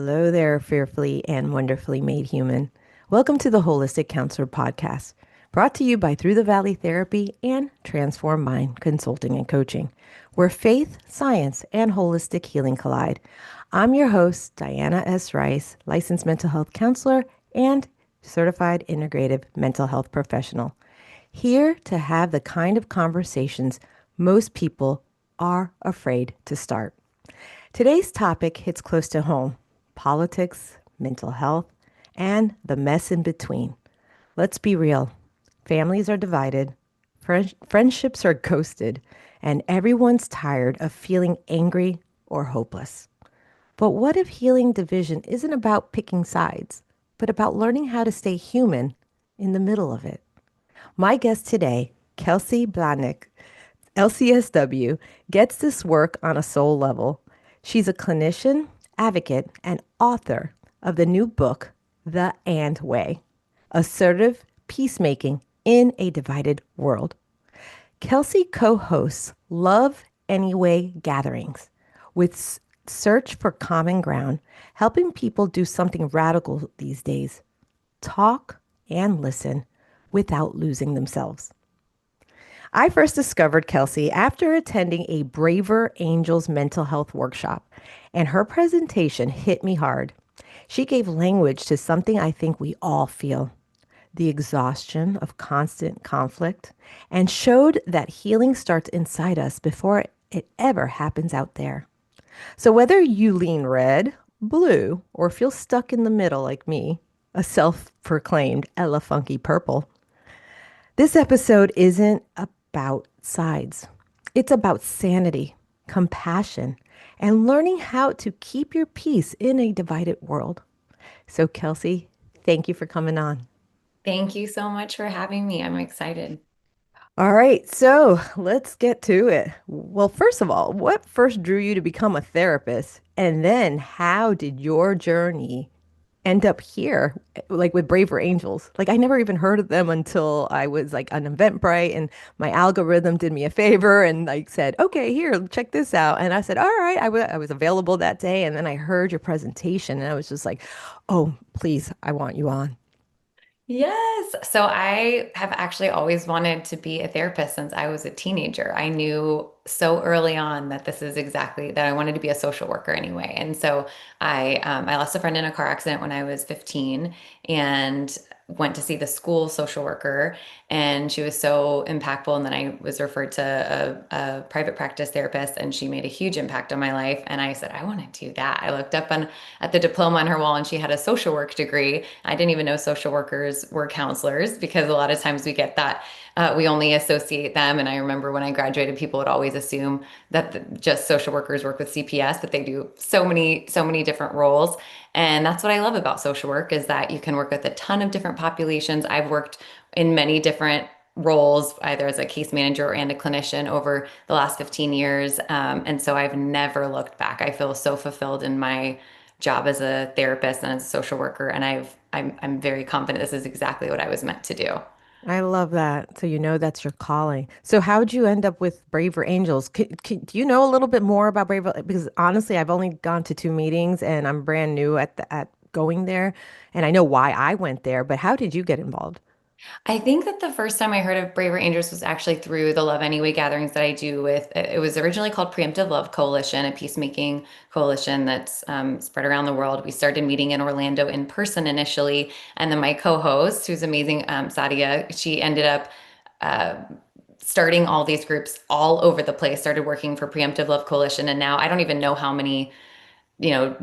Hello there, fearfully and wonderfully made human. Welcome to the Holistic Counselor Podcast, brought to you by Through the Valley Therapy and Transform Mind Consulting and Coaching, where faith, science, and holistic healing collide. I'm your host, Diana S. Rice, licensed mental health counselor and certified integrative mental health professional, here to have the kind of conversations most people are afraid to start. Today's topic hits close to home: politics, mental health, and the mess in between. Let's be real. Families are divided, friendships are ghosted, and everyone's tired of feeling angry or hopeless. But what if healing division isn't about picking sides, but about learning how to stay human in the middle of it? My guest today, Kelsey Blahnik, LCSW, gets this work on a soul level. She's a clinician, advocate, and author of the new book, The And Way: Assertive Peacemaking in a Divided World. Kelsey co-hosts Love Anyway gatherings with Search for Common Ground, helping people do something radical these days: talk and listen without losing themselves. I first discovered Kelsey after attending a Braver Angels mental health workshop, and her presentation hit me hard. She gave language to something I think we all feel: the exhaustion of constant conflict, and showed that healing starts inside us before it ever happens out there. So whether you lean red, blue, or feel stuck in the middle like me, a self-proclaimed Ella Funky Purple, this episode isn't about sides. It's about sanity, compassion, and learning how to keep your peace in a divided world. So, Kelsey, thank you for coming on. Thank you so much for having me. I'm excited. All right, so let's get to it. Well, first of all, what first drew you to become a therapist? And then how did your journey end up here, like with Braver Angels? Like, I never even heard of them until I was like on Eventbrite, and my algorithm did me a favor and like said, okay, here, check this out. And I said, all right, I was available that day. And then I heard your presentation and I was just like, oh, please, I want you on. Yes. So I have actually always wanted to be a therapist since I was a teenager. I knew so early on that this is exactly that I wanted to be a social worker anyway. And so I lost a friend in a car accident when I was 15 and went to see the school social worker, and she was so impactful. And then I was referred to a private practice therapist, and she made a huge impact on my life. And I said, I want to do that. I looked up at the diploma on her wall, and she had a social work degree. I didn't even know social workers were counselors, because a lot of times we get that we only associate them. And I remember when I graduated, people would always assume that just social workers work with CPS, but they do so many different roles. And that's what I love about social work, is that you can work with a ton of different populations. I've worked in many different roles, either as a case manager and a clinician over the last 15 years. And so I've never looked back. I feel so fulfilled in my job as a therapist and as a social worker. And I'm very confident this is exactly what I was meant to do. I love that. So you know that's your calling. So how'd you end up with Braver Angels? Do you know a little bit more about Braver? Because honestly, I've only gone to two meetings and I'm brand new at going there, and I know why I went there. But how did you get involved? I think that the first time I heard of Braver Angels was actually through the Love Anyway gatherings that I do with, it was originally called Preemptive Love Coalition, a peacemaking coalition that's spread around the world. We started meeting in Orlando in person initially. And then my co-host, who's amazing, Sadia, she ended up uh, starting all these groups all over the place, started working for Preemptive Love Coalition. And now I don't even know how many,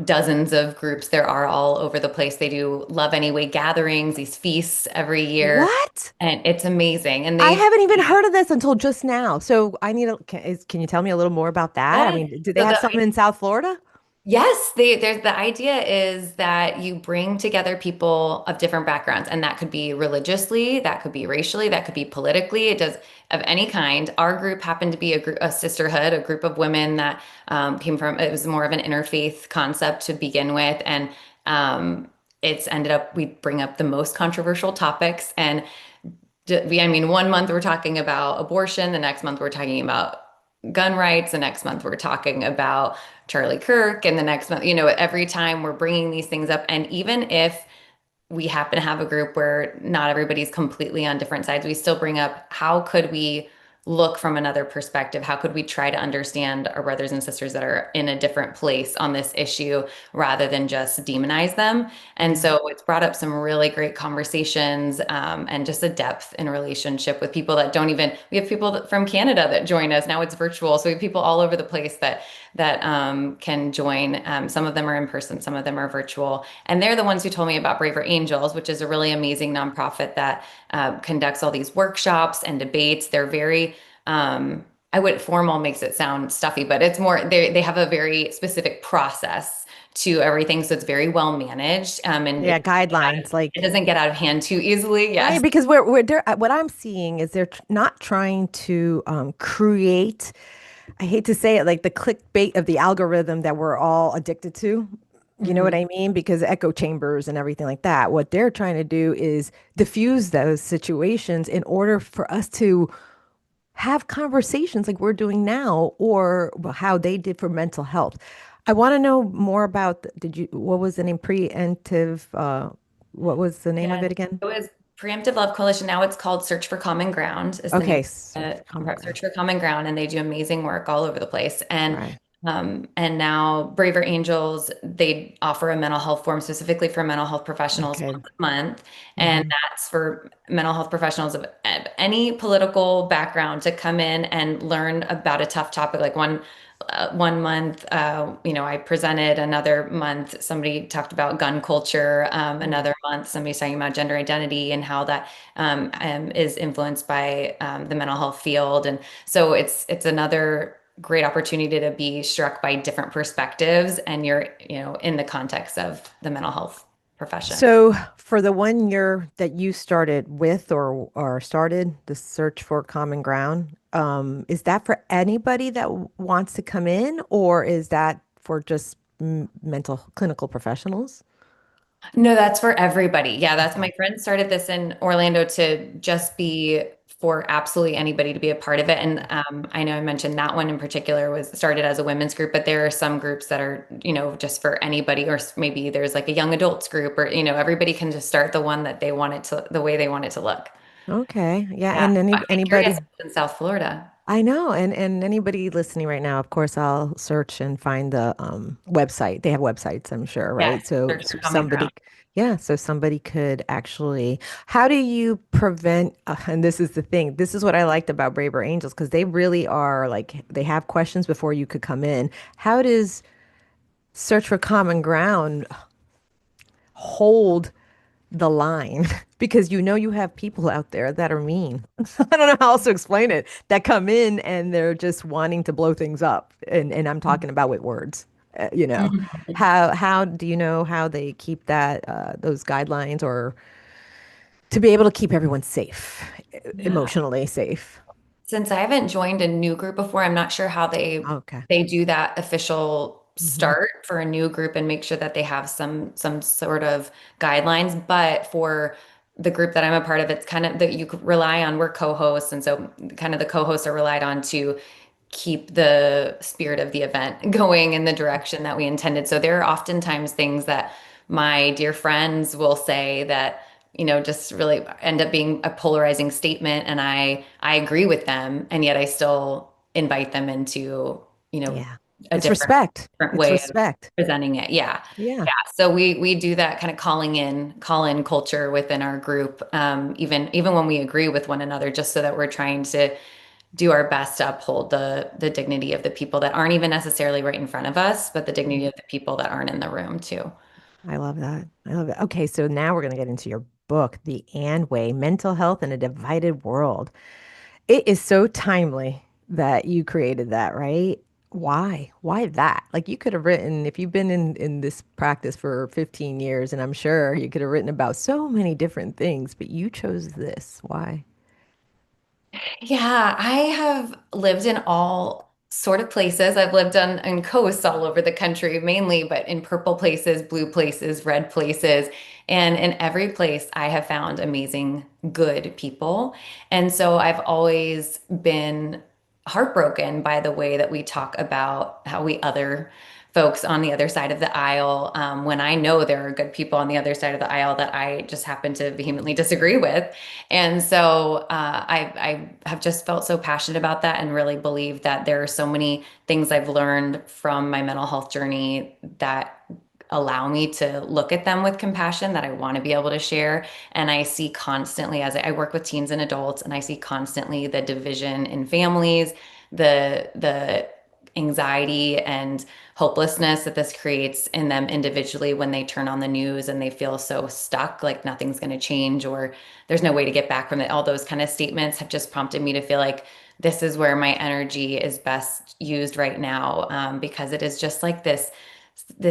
dozens of groups there are all over the place. They do Love Anyway gatherings, these feasts every year, What? and it's amazing. And I they, haven't even heard of this until just now. So I need can you tell me a little more about that? I yes. mean, do they So have something in South Florida? yes, there's the idea is that you bring together people of different backgrounds, and that could be religiously, that could be racially, that could be politically. It does of any kind. Our group happened to be a sisterhood, a group of women that came from. It was more of an interfaith concept to begin with, and it's ended up we bring up the most controversial topics. And I mean, one month we're talking about abortion, the next month we're talking about gun rights. The next month we're talking about Charlie Kirk. And the next month, every time we're bringing these things up. And even if we happen to have a group where not everybody's completely on different sides, we still bring up how could we look from another perspective? How could we try to understand our brothers and sisters that are in a different place on this issue rather than just demonize them? And Yeah. so it's brought up some really great conversations, and just a depth in relationship with people that don't even, we have people from Canada that join us. Now it's virtual. So we have people all over the place that can join. Some of them are in person, some of them are virtual. And they're the ones who told me about Braver Angels, which is a really amazing nonprofit that conducts all these workshops and debates. They're very, I would formal makes it sound stuffy, but it's more, they have a very specific process to everything. So it's very well managed. And Yeah, guidelines it like doesn't get out of hand too easily. right Yes. because we're there. What I'm seeing is they're not trying to create. I hate to say it, like the clickbait of the algorithm that we're all addicted to. You know Mhm. what I mean? Because echo chambers and everything like that. What they're trying to do is diffuse those situations in order for us to have conversations like we're doing now or how they did for mental health. I want to know more about, what was the name? Preemptive, what was the name of Yeah, it again? it was Preemptive Love Coalition. Now it's called Search for Common Ground, is the name Okay, of search it. common ground. Search for Common Ground, and they do amazing work all over the place. Right. And now Braver Angels, they offer a mental health forum specifically for mental health professionals Okay. once a month, and Hmm. that's for mental health professionals of any political background to come in and learn about a tough topic. Like one month, I presented. Another month, somebody talked about gun culture. Another month, somebody's talking about gender identity and how that is influenced by the mental health field. And so it's another great opportunity to be struck by different perspectives, and you're, in the context of the mental health profession. So for the 1 year that you started with or started the search for common ground, is that for anybody that wants to come in, or is that for just mental clinical professionals? No, that's for everybody. Yeah, that's Okay. my friend started this in Orlando to just be for absolutely anybody to be a part of it. And I know I mentioned that one in particular was started as a women's group, but there are some groups that are, just for anybody, or maybe there's like a young adults group, or, everybody can just start the one that they want it to, the way they want it to look. Okay. Yeah. Yeah. And I'm curious anybody, if it's in South Florida. I know, and anybody listening right now, of course, I'll search and find the website. They have websites, I'm sure, Yes, right? So, search for so common ground. somebody, yeah, so somebody could actually. How do you prevent? And this is the thing. This is what I liked about Braver Angels because they really are like they have questions before you could come in. How does Search for Common Ground hold the line because you have people out there that are mean. I don't know how else to explain it that come in and they're just wanting to blow things up and I'm talking about with words. Mhm. How do you know how they keep that those guidelines or to be able to keep everyone safe, Yeah. emotionally safe? Since I haven't joined a new group before, I'm not sure how Okay. they do that official Hmm. start for a new group and make sure that they have some sort of guidelines. But for the group that I'm a part of, it's kind of that you could rely on. We're co-hosts, and so kind of the co-hosts are relied on to keep the spirit of the event going in the direction that we intended. So there are oftentimes things that my dear friends will say that, just really end up being a polarizing statement. And I agree with them. And yet I still invite them into, you know, Yeah. a It's different, respect. different It's way of respect. presenting it. Yeah. Yeah. Yeah. So we do that kind of call in culture within our group, even when we agree with one another, just so that we're trying to do our best to uphold the dignity of the people that aren't even necessarily right in front of us, but the dignity of the people that aren't in the room too. I love that. I love it. Okay, so now we're going to get into your book, The And Way, Mental Health in a Divided World. It is so timely that you created that, right? Why? Why that? Like you could have written, if you've been in this practice for 15 years, and I'm sure you could have written about so many different things, but you chose this. Why? Yeah, I have lived in all sort of places. I've lived on coasts all over the country mainly, but in purple places, blue places, red places. And in every place, I have found amazing, good people. And so I've always been heartbroken by the way that we talk about how we other folks on the other side of the aisle, when I know there are good people on the other side of the aisle that I just happen to vehemently disagree with. And so I have just felt so passionate about that and really believe that there are so many things I've learned from my mental health journey that allow me to look at them with compassion that I want to be able to share. And I see constantly, as I work with teens and adults, and I see constantly the division in families, the anxiety and hopelessness that this creates in them individually when they turn on the news and they feel so stuck, like nothing's going to change or there's no way to get back from it. All those kind of statements have just prompted me to feel like this is where my energy is best used right now, because it is just like this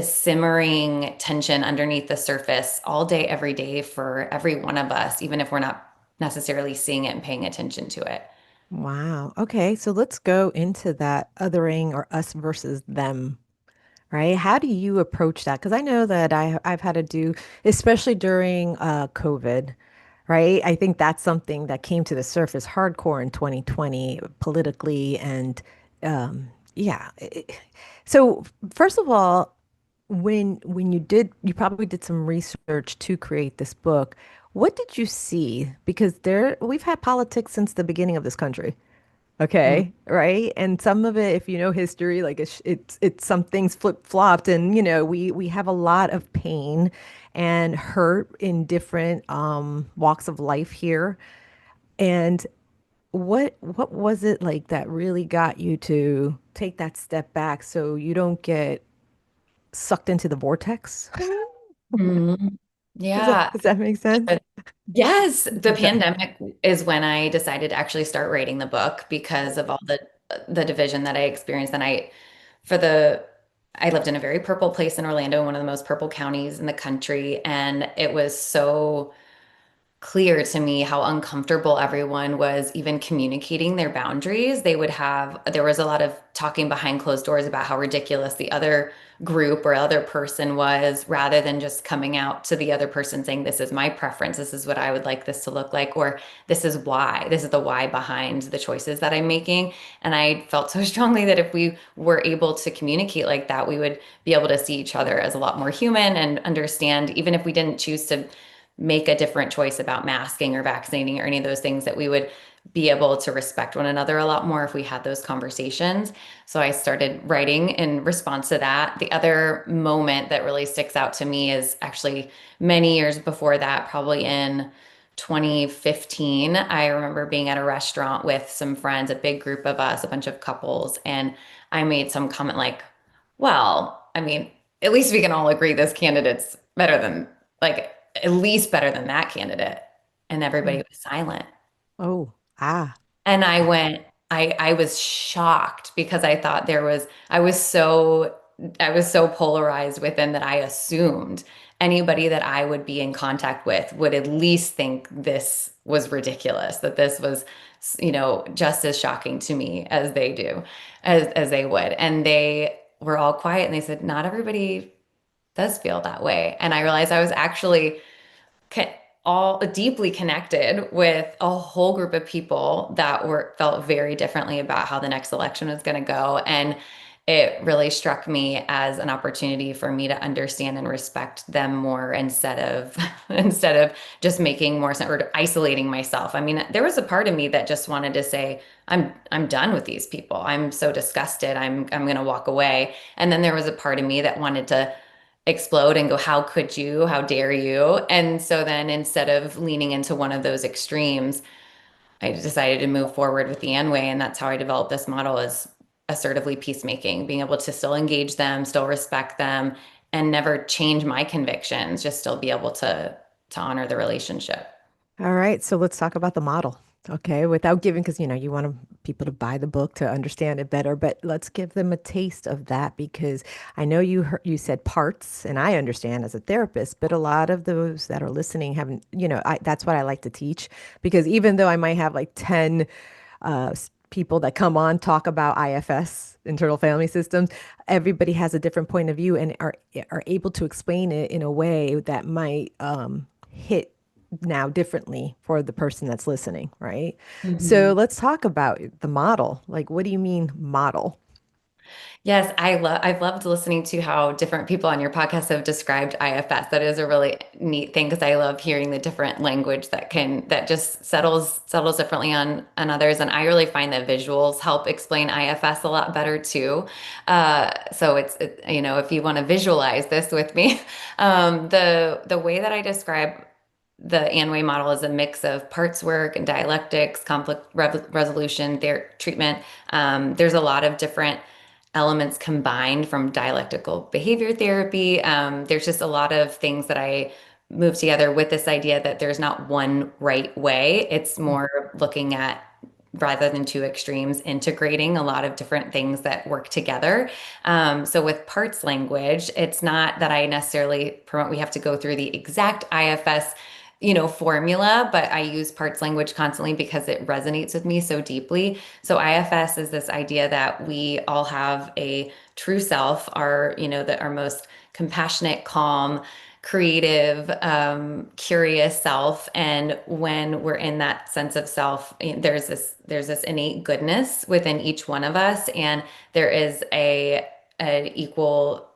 simmering tension underneath the surface all day, every day for every one of us, even if we're not necessarily seeing it and paying attention to it. Wow. Okay, so let's go into that othering or us versus them, right? How do you approach that? Because I know that I've had to do, especially during COVID, right? I think that's something that came to the surface hardcore in 2020 politically, and yeah. So first of all, when you probably did some research to create this book. What did you see? Because we've had politics since the beginning of this country. Mm. Okay, right? And some of it, if you know history, like it's some things flip-flopped, and we have a lot of pain and hurt in different walks of life here. And what was it like that really got you to take that step back so you don't get sucked into the vortex? Mm. Does that Yeah. does that make sense? Yes, the Okay. pandemic is when I decided to actually start writing the book because of all the division that I experienced. And for the I lived in a very purple place in Orlando, one of the most purple counties in the country, and it was so clear to me how uncomfortable everyone was even communicating their boundaries. There was a lot of talking behind closed doors about how ridiculous the other group or other person was, rather than just coming out to the other person saying, this is my preference, this is what I would like this to look like, or this is the why behind the choices that I'm making. And I felt so strongly that if we were able to communicate like that, we would be able to see each other as a lot more human and understand, even if we didn't choose to make a different choice about masking or vaccinating or any of those things, that we would be able to respect one another a lot more if we had those conversations. So I started writing in response to that. The other moment that really sticks out to me is actually many years before that, probably in 2015. I remember being at a restaurant with some friends, a big group of us, a bunch of couples, and I made some comment like, well, I mean, at least we can all agree this candidate's better than, like, at least better than that candidate. And everybody Mm. was silent. Oh, ah. And I was shocked because I thought I was so polarized within that I assumed anybody that I would be in contact with would at least think this was ridiculous, that this was, just as shocking to me as they do, as they would. And they were all quiet and they said, not everybody does feel that way. And I realized I was actually co- all deeply connected with a whole group of people that were felt very differently about how the next election was going to go. And it really struck me as an opportunity for me to understand and respect them more, instead of instead of just making more sense or isolating myself. I mean, there was a part of me that just wanted to say, I'm done with these people. I'm so disgusted. I'm going to walk away. And then there was a part of me that wanted to explode and go, how could you? How dare you? And so then, instead of leaning into one of those extremes, I decided to move forward with the An way. And that's how I developed this model, is assertively peacemaking, being able to still engage them, still respect them, and never change my convictions, just still be able to honor the relationship. All right, so let's talk about the model. Okay, without giving, because you want people to buy the book to understand it better, but let's give them a taste of that because I know you said parts, and I understand as a therapist, but a lot of those that are listening haven't, that's what I like to teach because even though I might have like 10 people that come on talk about IFS, internal family systems, everybody has a different point of view and are able to explain it in a way that might hit now differently for the person that's listening, right? So Mhm. let's talk about the model. Like, what do you mean model? Yes, I've loved listening to how different people on your podcast have described IFS. That is a really neat thing because I love hearing the different language that just settles differently on others. And I really find that visuals help explain IFS a lot better too. So if you want to visualize this with me, the way that I describe the Anway model is a mix of parts work and dialectics, conflict resolution, their treatment. There's a lot of different elements combined from dialectical behavior therapy. There's just a lot of things that I move together with this idea that there's not one right way. It's more looking at rather than two extremes, integrating a lot of different things that work together. So with parts language, it's not that I necessarily promote we have to go through the exact IFS formula, but I use parts language constantly because it resonates with me so deeply. So IFS is this idea that we all have a true self, our most compassionate, calm, creative, curious self. And when we're in that sense of self, there's this innate goodness within each one of us, and there is a an equal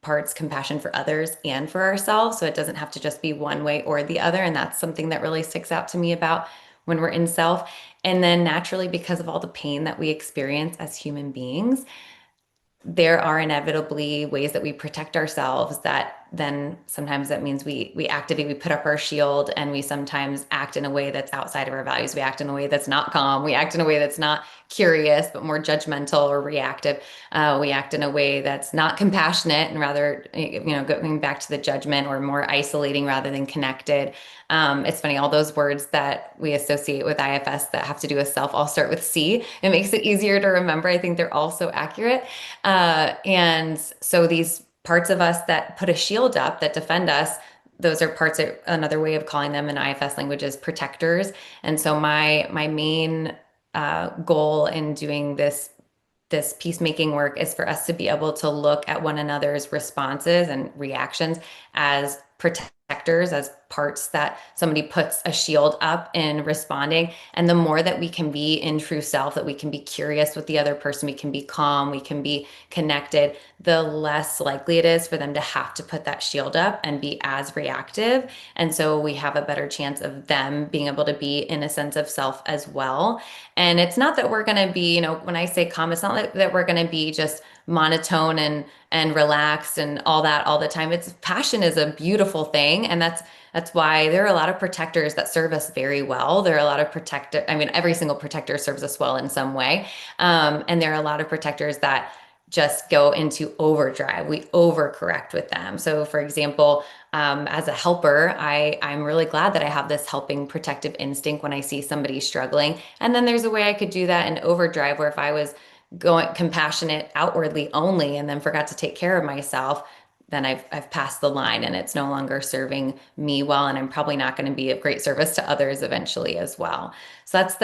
parts compassion for others and for ourselves. So it doesn't have to just be one way or the other. And that's something that really sticks out to me about when we're in self. And then naturally, because of all the pain that we experience as human beings, there are inevitably ways that we protect ourselves that then sometimes that means we put up our shield, and we sometimes act in a way that's outside of our values. We act in a way that's not calm. We act in a way that's not curious but more judgmental or reactive. We act in a way that's not compassionate and rather going back to the judgment, or more isolating rather than connected. It's funny, all those words that we associate with IFS that have to do with self all start with C. It makes it easier to remember. I think they're all so accurate. And so these parts of us that put a shield up that defend us, those are parts of another way of calling them in IFS language is protectors. And so my main goal in doing this peacemaking work is for us to be able to look at one another's responses and reactions as protectors, as parts that somebody puts a shield up in responding. And the more that we can be in true self, that we can be curious with the other person, we can be calm, we can be connected, the less likely it is for them to have to put that shield up and be as reactive. And so we have a better chance of them being able to be in a sense of self as well. And it's not that we're going to be, when I say calm, it's not like that we're going to be just monotone and relaxed and all that all the time. It's passion is a beautiful thing, and that's why there are a lot of protectors that serve us very well. There are a lot of I mean, every single protector serves us well in some way. And there are a lot of protectors that just go into overdrive. We overcorrect with them. So, for example, as a helper, I'm really glad that I have this helping protective instinct when I see somebody struggling. And then there's a way I could do that in overdrive, where if I was going compassionate outwardly only and then forgot to take care of myself, then I've passed the line, and it's no longer serving me well, and I'm probably not going to be of great service to others eventually as well. So that's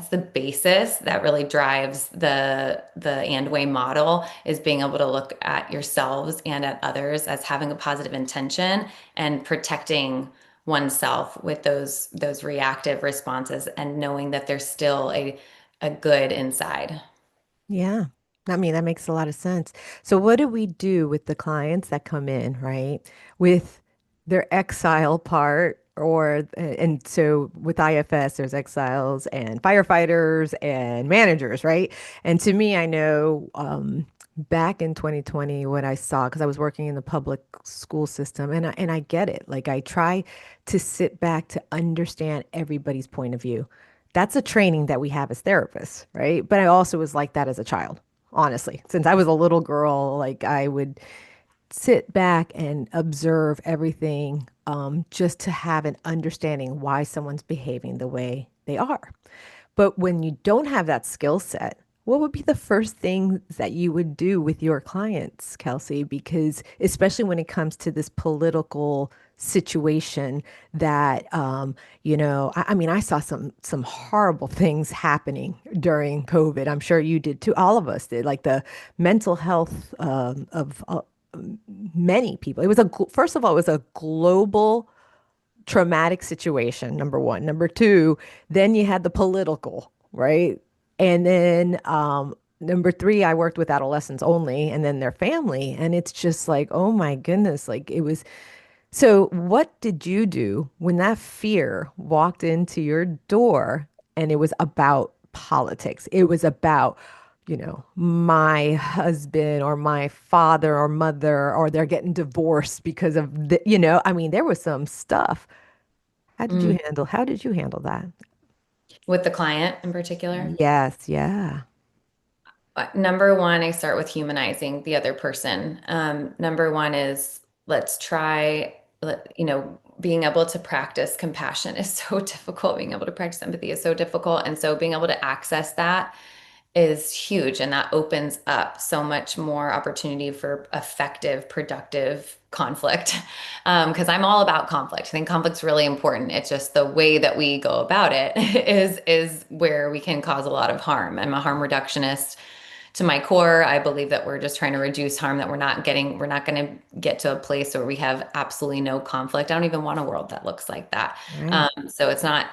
the basis that really drives the Andway model, is being able to look at yourselves and at others as having a positive intention and protecting oneself with those reactive responses, and knowing that there's still a good inside. Yeah. I mean, that makes a lot of sense. So, what do we do with the clients that come in, right? With their exile part, and so with IFS, there's exiles and firefighters and managers, right? And to me, I know back in 2020, what I saw, because I was working in the public school system, and I get it. Like, I try to sit back to understand everybody's point of view. That's a training that we have as therapists, right? But I also was like that as a child, honestly. Since I was a little girl, like I would sit back and observe everything just to have an understanding why someone's behaving the way they are. But when you don't have that skill set, what would be the first thing that you would do with your clients, Kelsey? Because especially when it comes to this political situation that I mean, I saw some horrible things happening during COVID. I'm sure you did too. All of us did. Like the mental health of many people. It was first of all, it was a global traumatic situation, number one. Number two, then you had the political, right? And then number three, I worked with adolescents only and then their family. And it's just like, oh my goodness, like it was. So, what did you do when that fear walked into your door and it was about politics? It was about, my husband or my father or mother, or they're getting divorced because of I mean, there was some stuff. Mm. How did you handle that? With the client in particular? Yes, yeah. Number one, I start with humanizing the other person. Number one is let's try, being able to practice compassion is so difficult. Being able to practice empathy is so difficult. And so being able to access that is huge. And that opens up so much more opportunity for effective, productive conflict. Because I'm all about conflict. I think conflict's really important. It's just the way that we go about it is where we can cause a lot of harm. I'm a harm reductionist to my core. I believe that we're just trying to reduce harm, that we're not going to get to a place where we have absolutely no conflict. I don't even want a world that looks like that. Right. So it's not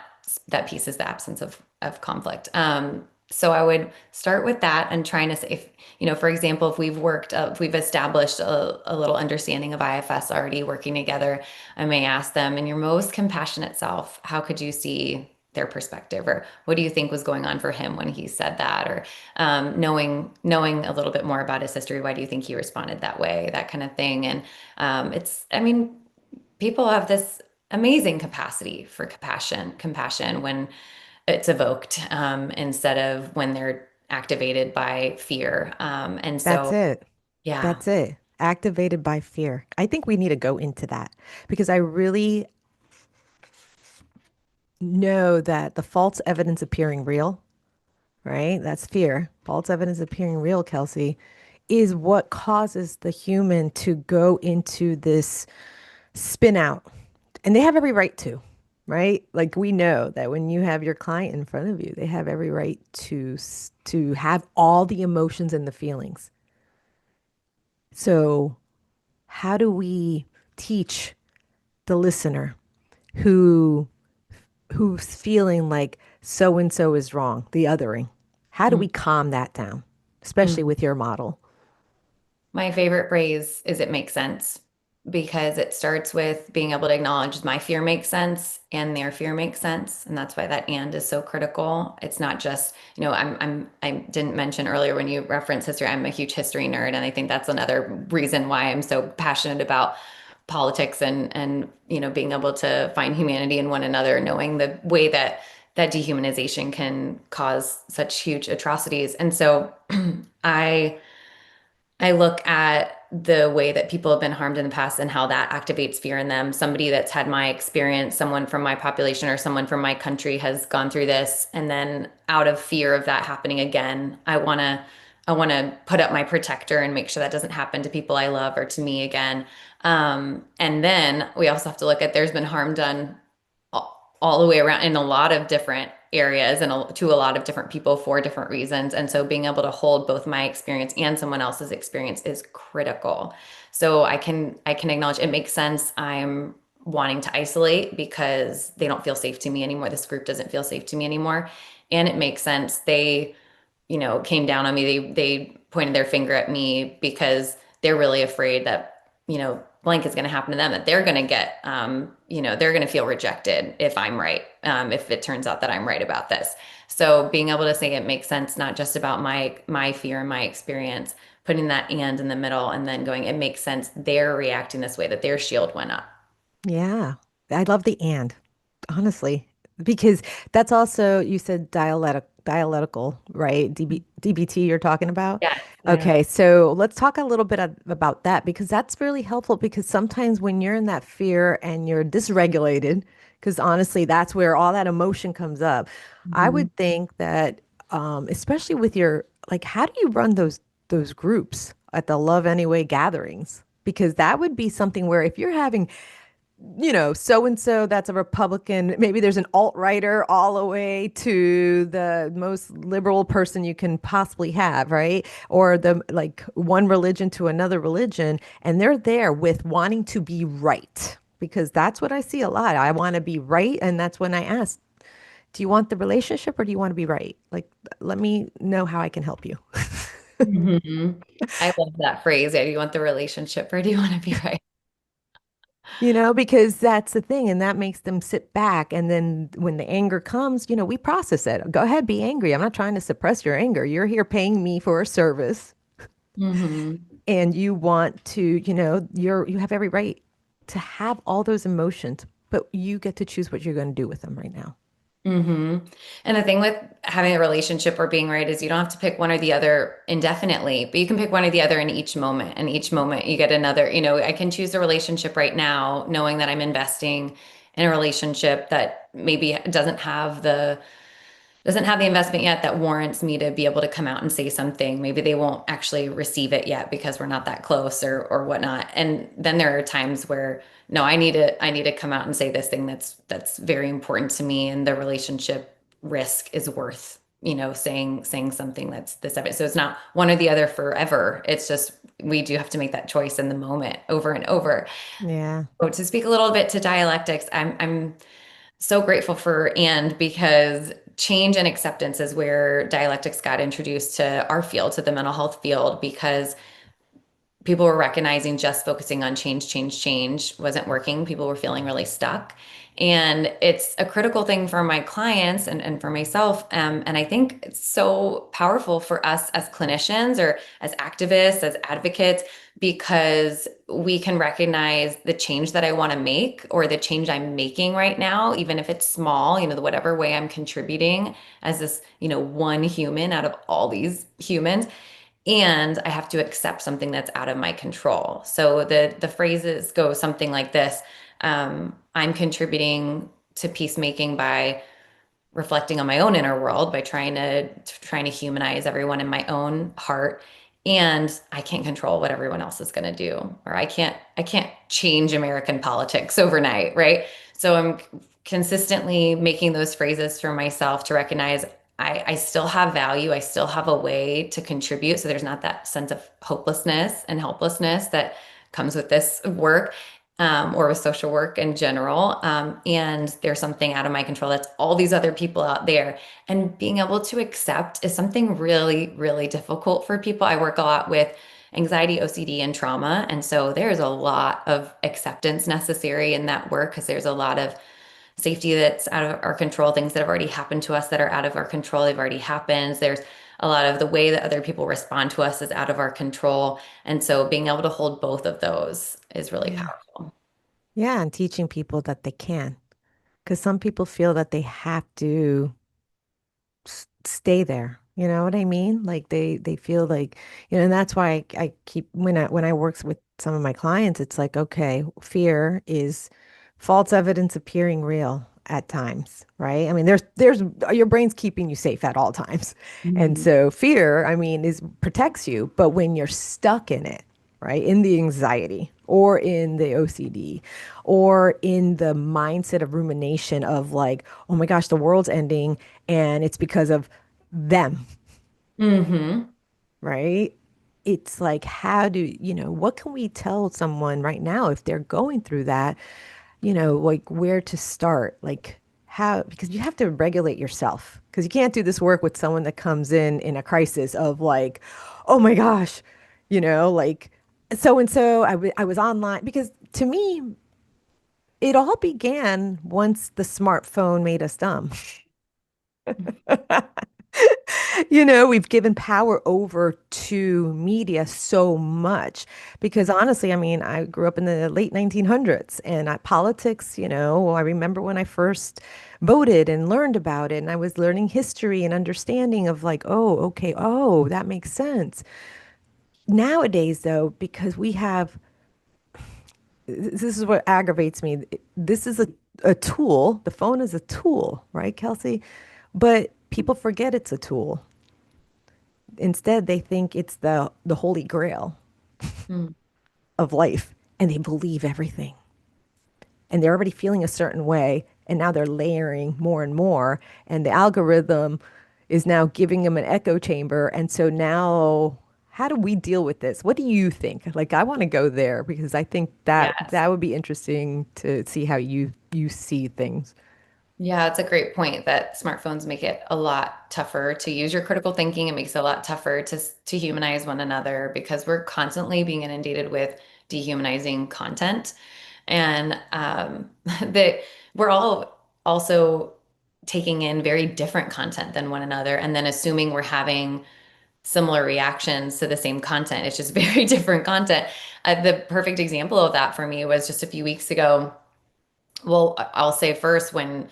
that peace is the absence of conflict. So I would start with that and trying to say, if, for example, if we've established a little understanding of IFS already working together, I may ask them, in your most compassionate self, how could you see their perspective, or what do you think was going on for him when he said that, or knowing a little bit more about his history, why do you think he responded that way, that kind of thing. And I mean, people have this amazing capacity for compassion when it's evoked, instead of when they're activated by fear. And That's so, it. yeah. That's it. Activated by fear. I think we need to go into that because I really know that the false evidence appearing real, right? That's fear. False evidence appearing real, Kelsey, is what causes the human to go into this spin out. And they have every right to, right? Like we know that when you have your client in front of you, they have every right to have all the emotions and the feelings. So, how do we teach the listener who who's feeling like so and so is wrong, the othering? How do we calm that down, especially Mhm. with your model? My favorite phrase is it makes sense, because it starts with being able to acknowledge my fear makes sense and their fear makes sense. And that's why that and is so critical. It's not just, I didn't mention earlier when you reference history, I'm a huge history nerd. And I think that's another reason why I'm so passionate about politics and, being able to find humanity in one another, knowing the way that dehumanization can cause such huge atrocities. And so I I look at the way that people have been harmed in the past and how that activates fear in them. Somebody that's had my experience, someone from my population or someone from my country has gone through this, and then out of fear of that happening again, I want to put up my protector and make sure that doesn't happen to people I love or to me again. And then we also have to look at there's been harm done all the way around in a lot of different areas and to a lot of different people for different reasons. And so being able to hold both my experience and someone else's experience is critical. So I can acknowledge it makes sense. I'm wanting to isolate because they don't feel safe to me anymore. This group doesn't feel safe to me anymore. And it makes sense. They, came down on me. They pointed their finger at me because they're really afraid that, blank is going to happen to them, that they're going to get, they're going to feel rejected if I'm right, if it turns out that I'm right about this. So being able to say it makes sense, not just about my fear and my experience, putting that and in the middle and then going, it makes sense. They're reacting this way, that their shield went up. Yeah, I love the and, honestly, because that's also, you said dialectical, right? DBT you're talking about. Yes. Yeah. Okay, so let's talk a little bit about that because that's really helpful because sometimes when you're in that fear and you're dysregulated, because honestly, that's where all that emotion comes up. I Mhm. would think that, especially with your, like, how do you run those groups at the Love Anyway gatherings? Because that would be something where if you're having so and so that's a Republican. Maybe there's an alt-righter all the way to the most liberal person you can possibly have, right? Or the like one religion to another religion, and they're there with wanting to be right because that's what I see a lot. I want to be right. And that's when I ask, do you want the relationship or do you want to be right? Like, let me know how I can help you. Mhm. I love that phrase. Yeah, do you want the relationship or do you want to be right? Because that's the thing. And that makes them sit back. And then when the anger comes, we process it. Go ahead, be angry. I'm not trying to suppress your anger. You're here paying me for a service Hmm. and you want to, you have every right to have all those emotions, but you get to choose what you're going to do with them right now. Hmm. And the thing with having a relationship or being right is you don't have to pick one or the other indefinitely, but you can pick one or the other in each moment. And each moment you get another, I can choose a relationship right now, knowing that I'm investing in a relationship that maybe doesn't have the investment yet that warrants me to be able to come out and say something. Maybe they won't actually receive it yet because we're not that close or whatnot. And then there are times where no, I need to come out and say this thing that's very important to me, and the relationship risk is worth saying something that's this evidence. So it's not one or the other forever. It's just we do have to make that choice in the moment over and over. Yeah. So to speak a little bit to dialectics, I'm so grateful for and because change and acceptance is where dialectics got introduced to our field, to the mental health field, because people were recognizing just focusing on change wasn't working. People were feeling really stuck. And it's a critical thing for my clients and for myself. And I think it's so powerful for us as clinicians or as activists, as advocates, because we can recognize the change that I want to make or the change I'm making right now, even if it's small, whatever way I'm contributing as this, one human out of all these humans, and I have to accept something that's out of my control. So the phrases go something like this. I'm contributing to peacemaking by reflecting on my own inner world, by trying to humanize everyone in my own heart. And I can't control what everyone else is going to do, or I can't change American politics overnight, right? So I'm consistently making those phrases for myself to recognize I still have value. I still have a way to contribute. So there's not that sense of hopelessness and helplessness that comes with this work, or with social work in general. And there's something out of my control. That's all these other people out there. And being able to accept is something really, really difficult for people. I work a lot with anxiety, OCD, and trauma. And so there's a lot of acceptance necessary in that work because there's a lot of safety that's out of our control, things that have already happened to us that are out of our control. They've already happened. There's a lot of the way that other people respond to us is out of our control. And so being able to hold both of those is really Yeah. powerful. Yeah. And teaching people that they can. Because some people feel that they have to stay there. You know what I mean? Like they feel like, and that's why I keep when I work with some of my clients, it's like, okay, fear is false evidence appearing real at times, right? I mean, there's your brain's keeping you safe at all times. And Mhm. so fear, I mean, is protects you, but when you're stuck in it, right? In the anxiety or in the OCD or in the mindset of rumination of like, oh my gosh, the world's ending and it's because of them, Hmm. right? It's like, what can we tell someone right now if they're going through that, like where to start? Like, how, because you have to regulate yourself because you can't do this work with someone that comes in a crisis of like, oh my gosh, like so and so, I was online because to me, it all began once the smartphone made us dumb. We've given power over to media so much because honestly, I mean, I grew up in the late 1900s and politics, I remember when I first voted and learned about it and I was learning history and understanding of like, oh, okay, oh, that makes sense. Nowadays, though, because this is what aggravates me. This is a tool. The phone is a tool, right, Kelsey? But people forget it's a tool. Instead, they think it's the holy grail of life, and they believe everything. And they're already feeling a certain way, and now they're layering more and more, and the algorithm is now giving them an echo chamber. And so now how do we deal with this? What do you think? Like, I want to go there because I think that Yes. that would be interesting to see how you see things. Yeah, it's a great point that smartphones make it a lot tougher to use your critical thinking. It makes it a lot tougher to humanize one another because we're constantly being inundated with dehumanizing content, and that we're all also taking in very different content than one another, and then assuming we're having similar reactions to the same content. It's just very different content. The perfect example of that for me was just a few weeks ago. Well, I'll say first when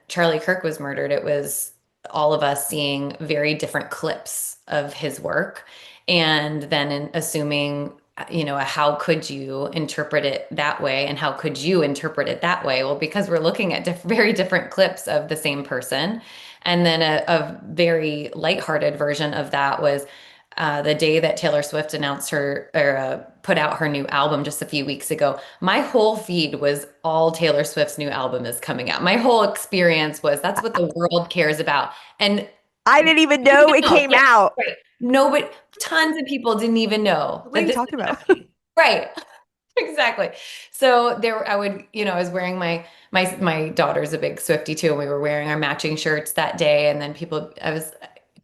Charlie Kirk was murdered, it was all of us seeing very different clips of his work and then assuming, how could you interpret it that way? And how could you interpret it that way? Well, because we're looking at very different clips of the same person. And then a very lighthearted version of that was the day that Taylor Swift announced her or put out her new album just a few weeks ago. My whole feed was all Taylor Swift's new album is coming out. My whole experience was that's what the world cares about. And I didn't even know it no, came yeah, out. right. Nobody, tons of people didn't even know What are that you this was talking about? happening. Right. Exactly. So there, I would, I was wearing my daughter's a big Swiftie too, and we were wearing our matching shirts that day. And then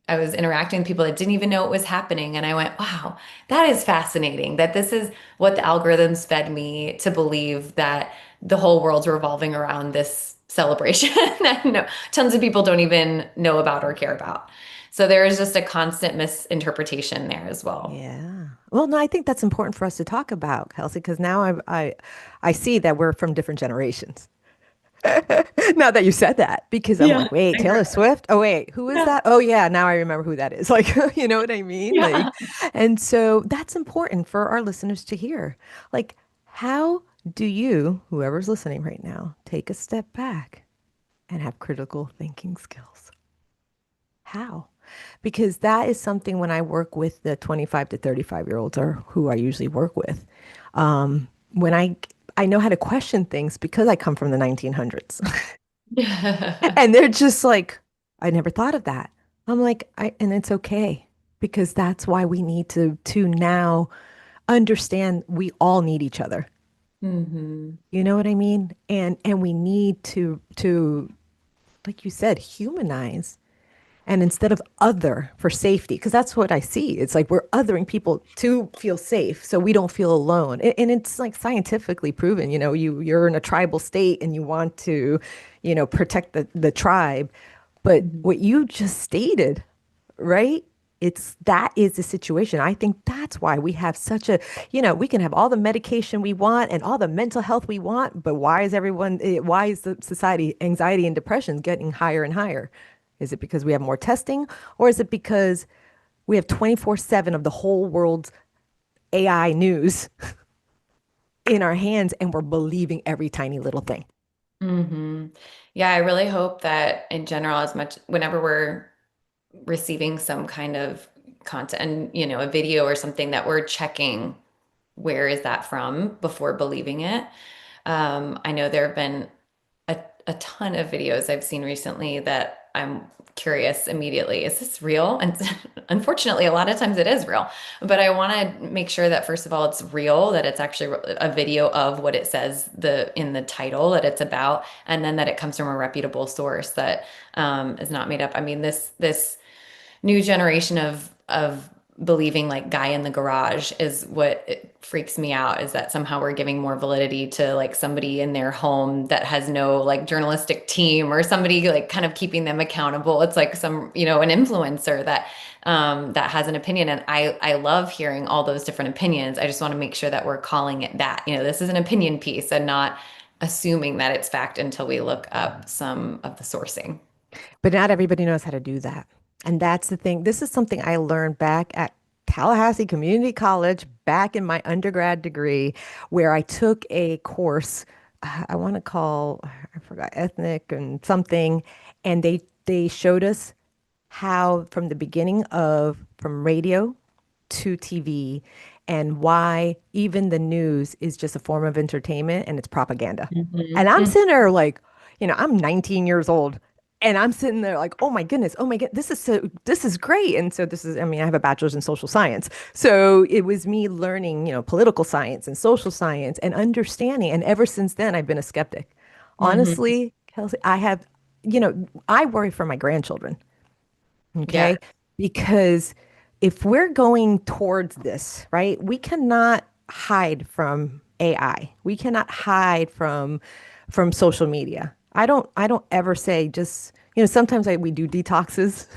I was interacting with people that didn't even know it was happening, and I went, "Wow, that is fascinating. That this is what the algorithms fed me to believe that the whole world's revolving around this celebration that no, tons of people don't even know about or care about." So there is just a constant misinterpretation there as well. Yeah. Well, no, I think that's important for us to talk about, Kelsey, because now I see that we're from different generations. Now that you said that, because I'm Yeah, like, wait, I Taylor agree. Swift? Oh, wait, who is Yeah, that? Oh, yeah, now I remember who that is. Like, you know what I mean? yeah. Like, and so that's important for our listeners to hear. Like, how do you, whoever's listening right now, take a step back and have critical thinking skills? How? Because that is something when I work with the 25 to 35-year-olds or who I usually work with, when I know how to question things because I come from the 1900s. And they're just like, I never thought of that. I'm like, and it's okay because that's why we need to now understand we all need each other. Hmm. You know what I mean? And we need to like you said, humanize. And instead of other for safety, because that's what I see. It's like we're othering people to feel safe so we don't feel alone. And it's like scientifically proven, you're in a tribal state and you want to, protect the tribe. But what you just stated, right? It's that is the situation. I think that's why we have such a, we can have all the medication we want and all the mental health we want, but why is the society anxiety and depression getting higher and higher? Is it because we have more testing or is it because we have 24/7 of the whole world's AI news in our hands and we're believing every tiny little thing? Hmm. Yeah, I really hope that in general, as much whenever we're receiving some kind of content, and a video or something, that we're checking where is that from before believing it. I know there have been a ton of videos I've seen recently that I'm curious immediately, is this real? And unfortunately, a lot of times it is real. But I want to make sure that first of all, it's real, that it's actually a video of what it says in the title that it's about, and then that it comes from a reputable source that is not made up. I mean, this new generation of believing like guy in the garage is what it freaks me out, is that somehow we're giving more validity to like somebody in their home that has no like journalistic team or somebody like kind of keeping them accountable. It's like some, an influencer that has an opinion. And I love hearing all those different opinions. I just want to make sure that we're calling it that. This is an opinion piece and not assuming that it's fact until we look up some of the sourcing. But not everybody knows how to do that. And that's the thing. This is something I learned back at Tallahassee Community College back in my undergrad degree, where I took a course, I want to call, I forgot, ethnic and something. And they showed us how from the beginning of from radio to TV and why even the news is just a form of entertainment and it's propaganda. And I'm Mhm. sitting there like, I'm 19 years old And I'm sitting there like, oh my God, this is great. And so I mean, I have a bachelor's in social science. So it was me learning, political science and social science and understanding. And ever since then, I've been a skeptic. Hmm. Honestly, Kelsey, I worry for my grandchildren. Yeah. Okay. Because if we're going towards this, right, we cannot hide from AI. We cannot hide from social media. I don't ever say just, sometimes we do detoxes,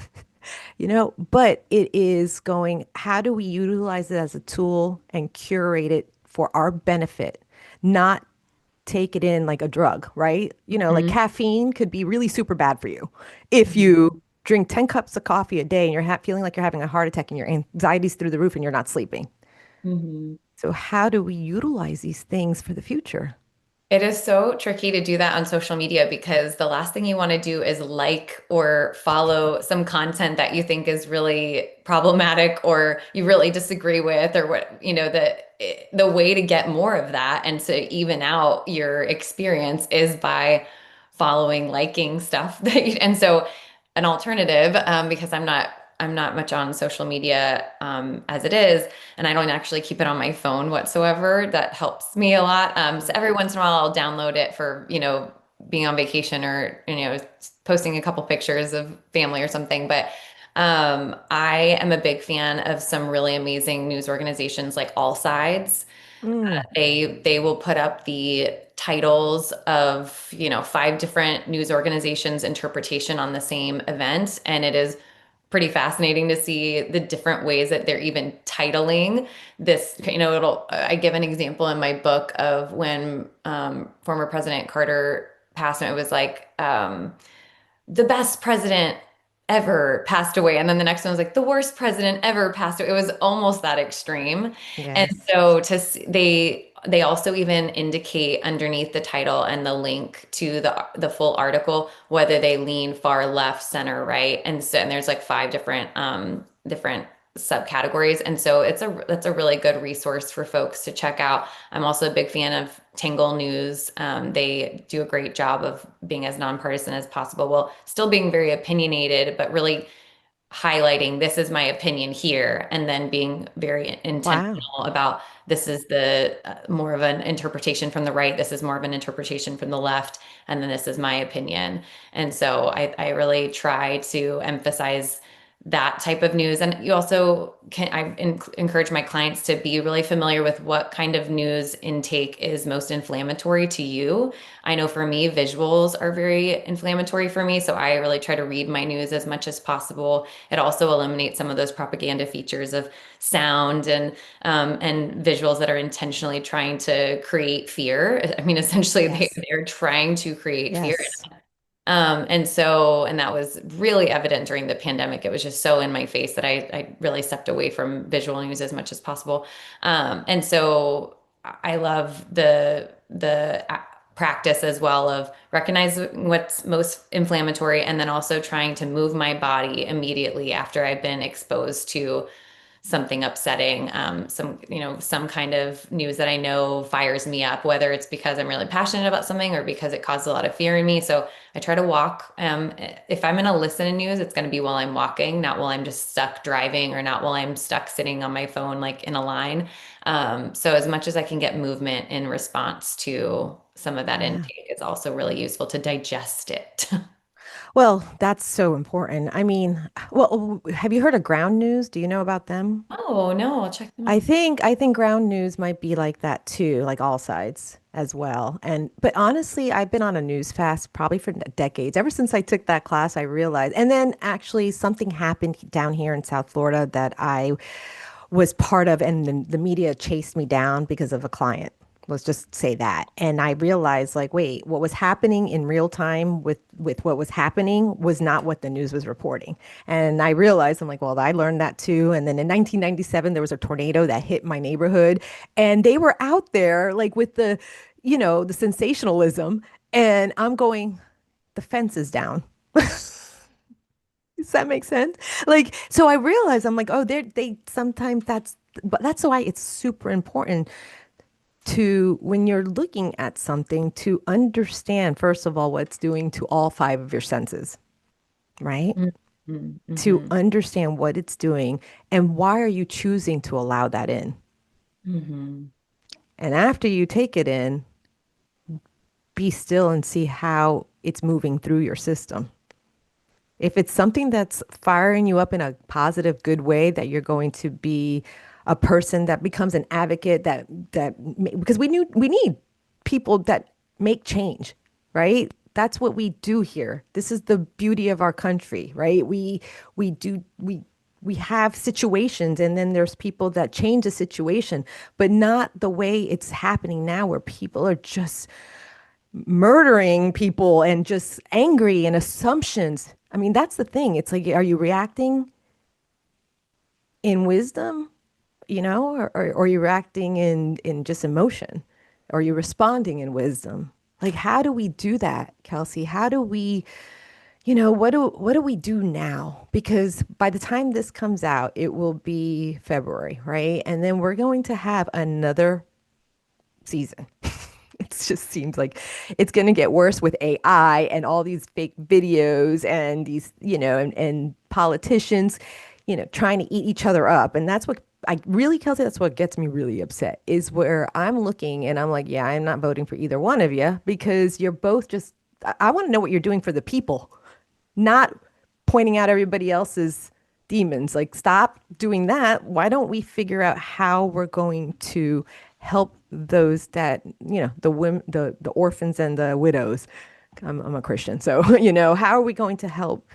but it is going, how do we utilize it as a tool and curate it for our benefit, not take it in like a drug, right? Like Hmm. caffeine could be really super bad for you if you drink 10 cups of coffee a day and you're feeling like you're having a heart attack and your anxiety's through the roof and you're not sleeping. Hmm. So how do we utilize these things for the future? It is so tricky to do that on social media because the last thing you want to do is like or follow some content that you think is really problematic or you really disagree with or what, the way to get more of that and to even out your experience is by following, liking stuff and so an alternative, because I'm not much on social media as it is, and I don't actually keep it on my phone whatsoever. That helps me a lot. So every once in a while, I'll download it for, being on vacation or, posting a couple pictures of family or something. But I am a big fan of some really amazing news organizations like All Sides. Mm, They will put up the titles of, five different news organizations' interpretation on the same event, and it is pretty fascinating to see the different ways that they're even titling this. I give an example in my book of when former President Carter passed, and it was like the best president ever passed away. And then the next one was like the worst president ever passed away. It was almost that extreme. And yes. so they also even indicate underneath the title and the link to the full article whether they lean far left, center, right. And there's like five different subcategories. And so that's a really good resource for folks to check out. I'm also a big fan of Tangle News. They do a great job of being as nonpartisan as possible while still being very opinionated, but really highlighting this is my opinion here, and then being very Wow. intentional about this is the more of an interpretation from the right, this is more of an interpretation from the left, and then this is my opinion. And so I really try to emphasize that type of news. And you also encourage my clients to be really familiar with what kind of news intake is most inflammatory to you. I know for me, visuals are very inflammatory for me. So I really try to read my news as much as possible. It also eliminates some of those propaganda features of sound and visuals that are intentionally trying to create fear. I mean, essentially, Yes. they're trying to create fear. Yes. And that was really evident during the pandemic. It was just so in my face that I really stepped away from visual news as much as possible. And so I love the practice as well of recognizing what's most inflammatory and then also trying to move my body immediately after I've been exposed to something upsetting, some kind of news that I know fires me up, whether it's because I'm really passionate about something or because it causes a lot of fear in me. So I try to walk. If I'm going to listen to news, it's going to be while I'm walking, not while I'm just stuck driving or not while I'm stuck sitting on my phone, like in a line. So as much as I can get movement in response to some of that Yeah. intake, it's also really useful to digest it. Well, that's so important. I mean, well, have you heard of ground news? Do you know about them? Oh, no, I'll check them out. I think ground news might be like that too, like all sides as well. And but honestly, I've been on a news fast probably for decades. Ever since I took that class, I realized. And then actually something happened down here in South Florida that I was part of, and the media chased me down because of a client. Let's just say that. And I realized, like, wait, what was happening in real time with what was happening was not what the news was reporting. And I realized, I'm like, well, I learned that too. And then in 1997, there was a tornado that hit my neighborhood, and they were out there like with the sensationalism, and I'm going, the fence is down. Does that make sense? Like, so I realized I'm like, oh, they sometimes but that's why it's super important to, when you're looking at something, to understand, first of all, what it's doing to all five of your senses. right? Mhm, To mhm, understand what it's doing and why are you choosing to allow that in. mhm, And after you take it in, be still and see how it's moving through your system. If it's something that's firing you up in a positive, good way, that you're going to be a person that becomes an advocate, because we need people that make change, right? That's what we do here. This is the beauty of our country, right? We do we have situations and then there's people that change the situation, but not the way it's happening now where people are just murdering people and just angry and assumptions. I mean, that's the thing. It's like, are you reacting in wisdom, or are you reacting in just emotion? Or are you responding in wisdom? Like, how do we do that, Kelsey? How do we, what do we do now? Because by the time this comes out, it will be February, right? And then we're going to have another season. It just seems like it's going to get worse with AI and all these fake videos and these, and politicians, trying to eat each other up. And that's what I really, Kelsey, that's what gets me really upset is where I'm looking and I'm like, yeah, I'm not voting for either one of you because you're both just, I want to know what you're doing for the people, not pointing out everybody else's demons. Like, stop doing that. Why don't we figure out how we're going to help those that, the women, the orphans and the widows? I'm a Christian. So, how are we going to help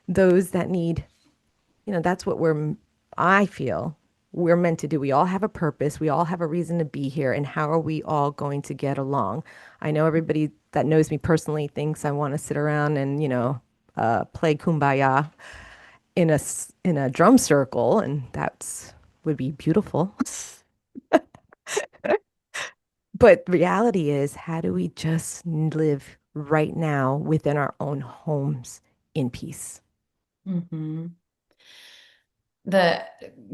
those that need, that's what I feel we're meant to do. We all have a purpose. We all have a reason to be here. And how are we all going to get along? I know everybody that knows me personally thinks I want to sit around and, play kumbaya in a drum circle, and that's would be beautiful. But reality is, how do we just live right now within our own homes in peace? mhm. The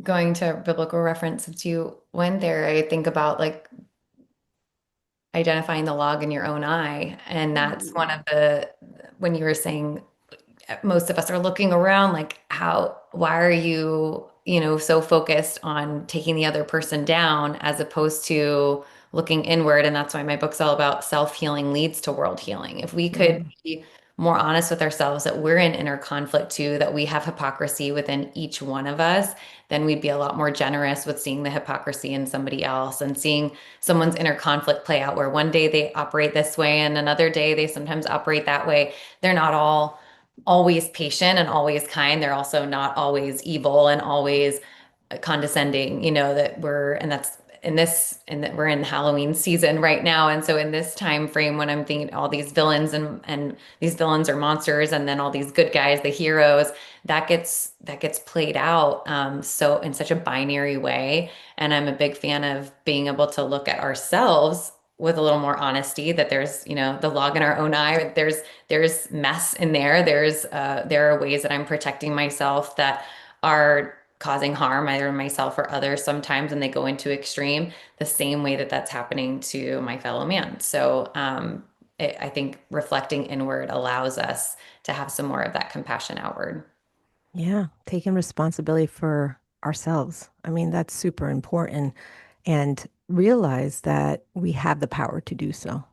going to biblical reference since you went there, I think about like identifying the log in your own eye. And that's one Ooh. of the, when you were saying most of us are looking around like why are you, so focused on taking the other person down as opposed to looking inward. And that's why my book's all about self-healing leads to world healing. If we could Mm, be more honest with ourselves that we're in inner conflict too, that we have hypocrisy within each one of us, then we'd be a lot more generous with seeing the hypocrisy in somebody else and seeing someone's inner conflict play out where one day they operate this way and another day they sometimes operate that way. They're not all always patient and always kind. They're also not always evil and always condescending, that we're, and that's in this, and that we're in Halloween season right now. And so in this time frame, when I'm thinking all these villains and these villains are monsters, and then all these good guys, the heroes, that gets played out so in such a binary way. And I'm a big fan of being able to look at ourselves with a little more honesty that there's, the log in our own eye. There's mess in there. There are ways that I'm protecting myself that are causing harm either to myself or others sometimes, and they go into extreme the same way that that's happening to my fellow man. So I think reflecting inward allows us to have some more of that compassion outward. yeah, taking responsibility for ourselves. I mean, that's super important. And realize that we have the power to do so.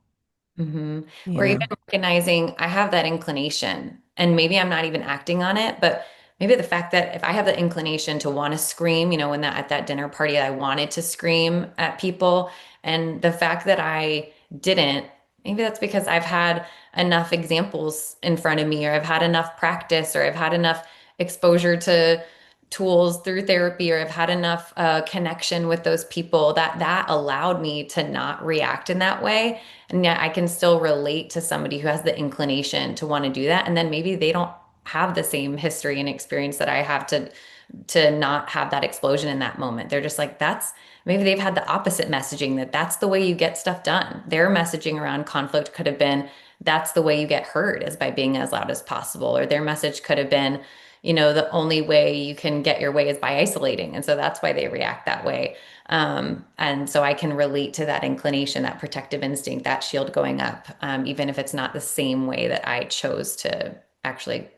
Hmm. You Or even know, recognizing I have that inclination and maybe I'm not even acting on it, but maybe the fact that if I have the inclination to want to scream, when that at that dinner party I wanted to scream at people, and the fact that I didn't, maybe that's because I've had enough examples in front of me, or I've had enough practice, or I've had enough exposure to tools through therapy, or I've had enough connection with those people that allowed me to not react in that way. And yet I can still relate to somebody who has the inclination to want to do that. And then maybe they don't have the same history and experience that I have to not have that explosion in that moment. They're just like, that's maybe they've had the opposite messaging that that's the way you get stuff done. Their messaging around conflict could have been that's the way you get heard is by being as loud as possible. Or their message could have been, the only way you can get your way is by isolating. And so that's why they react that way. And so I can relate to that inclination, that protective instinct, that shield going up, even if it's not the same way that I chose to actually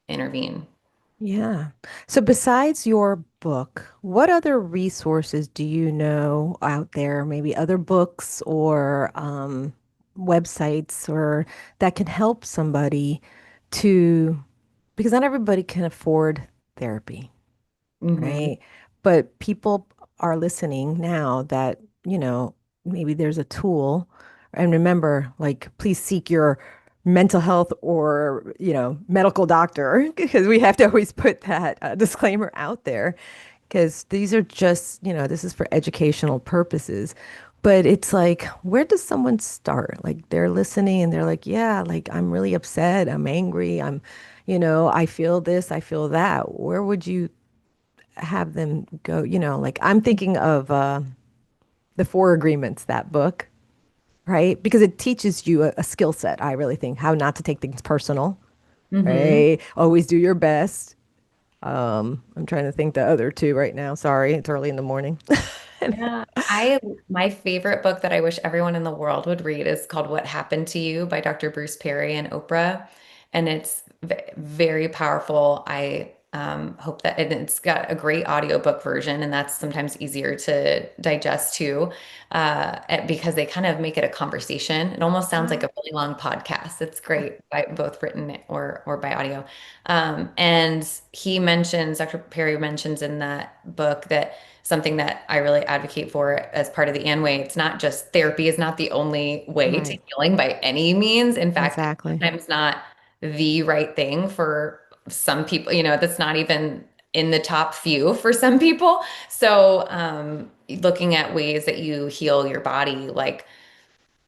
intervene. Yeah. So besides your book, what other resources do you know out there? Maybe other books or websites or that can help somebody to, because not everybody can afford therapy, Hmm. right? But people are listening now that, maybe there's a tool. And remember, like, please seek your mental health or, medical doctor, because we have to always put that disclaimer out there, because these are just, this is for educational purposes. But it's like, where does someone start? Like, they're listening and they're like, yeah, like, I'm really upset. I'm angry. I feel this, I feel that. Where would you have them go? Like I'm thinking of the Four Agreements, that book, right? Because it teaches you a skill set, I really think, how not to take things personal, Hmm. right? Always do your best. I'm trying to think the other two right now. Sorry, it's early in the morning. Yeah, my favorite book that I wish everyone in the world would read is called What Happened to You by Dr. Bruce Perry and Oprah. And it's very powerful. I hope that and it's got a great audiobook version, and that's sometimes easier to digest too, because they kind of make it a conversation. It almost sounds like a really long podcast. It's great by both written or by audio. And Dr. Perry mentions in that book that something that I really advocate for as part of the Ann way. It's not just therapy is not the only way to Right. healing by any means. In fact, it's Exactly. sometimes not the right thing for some people, that's not even in the top few for some people. So, looking at ways that you heal your body, like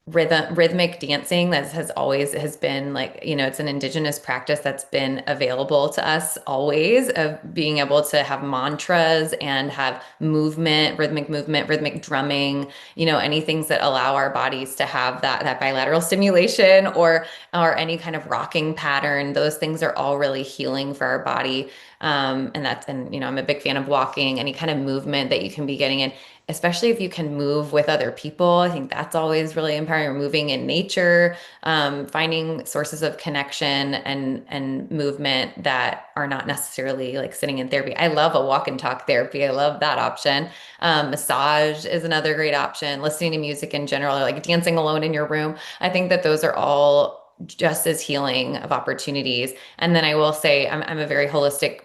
rhythmic dancing that has been like, it's an indigenous practice that's been available to us always, of being able to have mantras and have movement, rhythmic drumming, any things that allow our bodies to have that bilateral stimulation or any kind of rocking pattern. Those things are all really healing for our body. And I'm a big fan of walking, any kind of movement that you can be getting in, especially if you can move with other people. I think that's always really empowering. Or moving in nature, finding sources of connection and movement that are not necessarily like sitting in therapy. I love a walk and talk therapy. I love that option. Massage is another great option. Listening to music in general, or like dancing alone in your room. I think that those are all just as healing of opportunities. And then I will say I'm a very holistic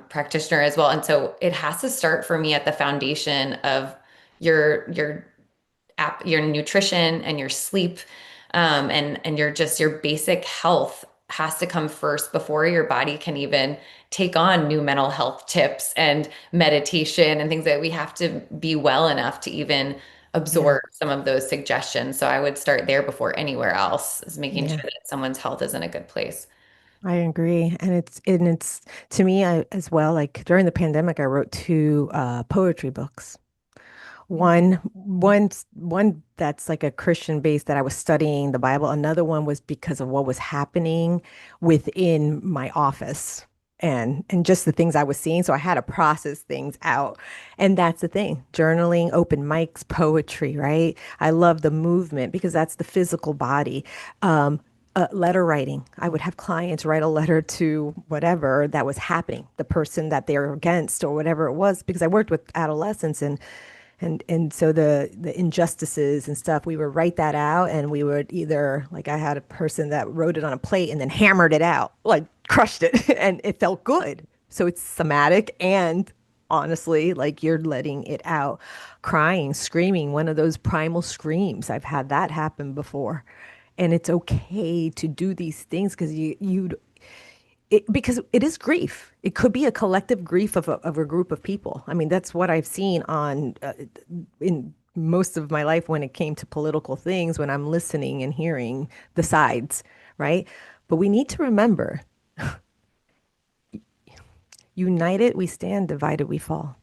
practitioner as well. And so it has to start for me at the foundation of your your nutrition and your sleep, and your basic health has to come first before your body can even take on new mental health tips and meditation and things. That we have to be well enough to even Yeah. absorb some of those suggestions. So I would start there before anywhere else, is making Yeah. sure that someone's health is in a good place. I agree. And it's to me as well, like during the pandemic, I wrote two poetry books. One that's like a Christian base that I was studying the Bible. Another one was because of what was happening within my office and just the things I was seeing. So I had to process things out. And that's the thing. Journaling, open mics, poetry, right? I love the movement because that's the physical body. Letter writing. I would have clients write a letter to whatever that was happening, the person that they're against or whatever it was, because I worked with adolescents and so the injustices and stuff, we would write that out and we would either, like I had a person that wrote it on a plate and then hammered it out, like crushed it, and it felt good. So it's somatic and honestly, like you're letting it out, crying, screaming, one of those primal screams. I've had that happen before. And it's okay to do these things because because it is grief. It could be a collective grief of a group of people. I mean, that's what I've seen on in most of my life when it came to political things, when I'm listening and hearing the sides, right? But we need to remember, united we stand, divided we fall.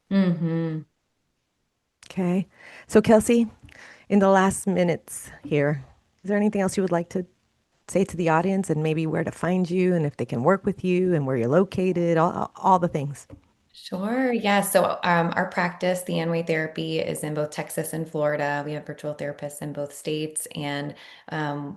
Hmm. Okay. So, Kelsey, in the last minutes here, is there anything else you would like to say to the audience and maybe where to find you and if they can work with you and where you're located, all the things? Sure. Yeah. So our practice, the Anway therapy, is in both Texas and Florida. We have virtual therapists in both states, and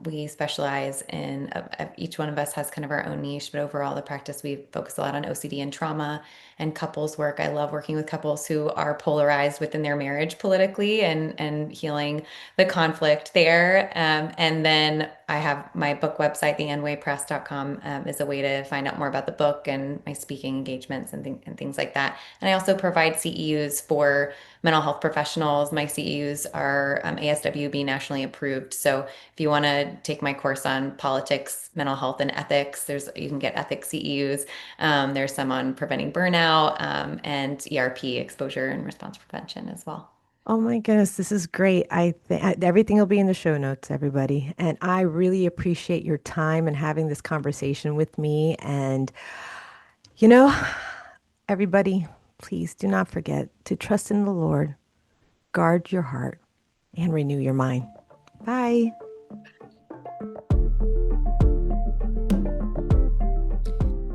we specialize in each one of us has kind of our own niche, but overall, the practice we focus a lot on OCD and trauma and couples work. I love working with couples who are polarized within their marriage politically and healing the conflict there. And then I have my book website, theanwaypress.com, is a way to find out more about the book and my speaking engagements and things like that. And I also provide CEUs for mental health professionals. My CEUs are ASWB nationally approved. So if you want to take my course on politics, mental health, and ethics, you can get ethics CEUs. There's some on preventing burnout and ERP, exposure and response prevention as well. Oh my goodness, this is great. I think everything will be in the show notes, everybody. And I really appreciate your time and having this conversation with me. And, you know, everybody, please do not forget to trust in the Lord, guard your heart, and renew your mind. Bye.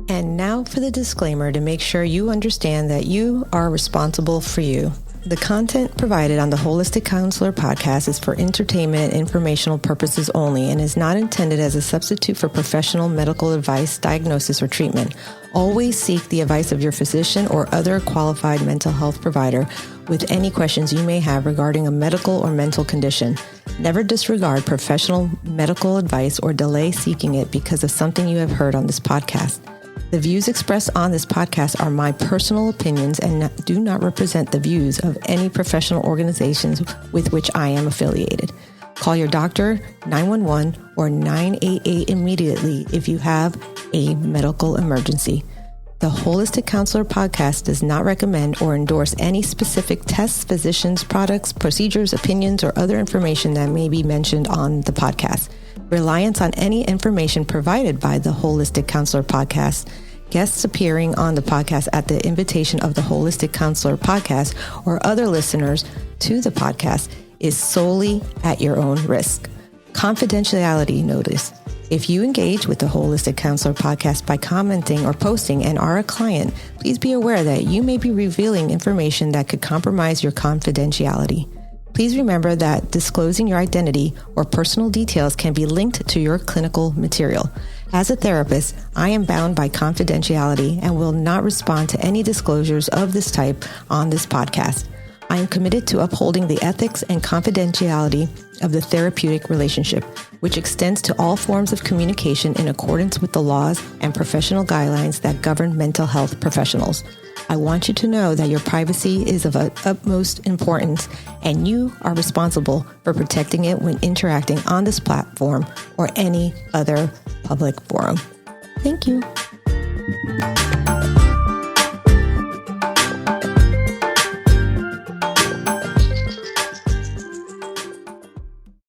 And now for the disclaimer to make sure you understand that you are responsible for you. The content provided on the Holistic Counselor podcast is for entertainment and informational purposes only and is not intended as a substitute for professional medical advice, diagnosis, or treatment. Always seek the advice of your physician or other qualified mental health provider with any questions you may have regarding a medical or mental condition. Never disregard professional medical advice or delay seeking it because of something you have heard on this podcast. The views expressed on this podcast are my personal opinions and do not represent the views of any professional organizations with which I am affiliated. Call your doctor, 911, or 988 immediately if you have a medical emergency. The Holistic Counselor podcast does not recommend or endorse any specific tests, physicians, products, procedures, opinions, or other information that may be mentioned on the podcast. Reliance on any information provided by the Holistic Counselor podcast, guests appearing on the podcast at the invitation of the Holistic Counselor podcast, or other listeners to the podcast is solely at your own risk. Confidentiality notice. If you engage with the Holistic Counselor podcast by commenting or posting and are a client, please be aware that you may be revealing information that could compromise your confidentiality. Please remember that disclosing your identity or personal details can be linked to your clinical material. As a therapist, I am bound by confidentiality and will not respond to any disclosures of this type on this podcast. I am committed to upholding the ethics and confidentiality of the therapeutic relationship, which extends to all forms of communication in accordance with the laws and professional guidelines that govern mental health professionals. I want you to know that your privacy is of utmost importance, and you are responsible for protecting it when interacting on this platform or any other public forum. Thank you.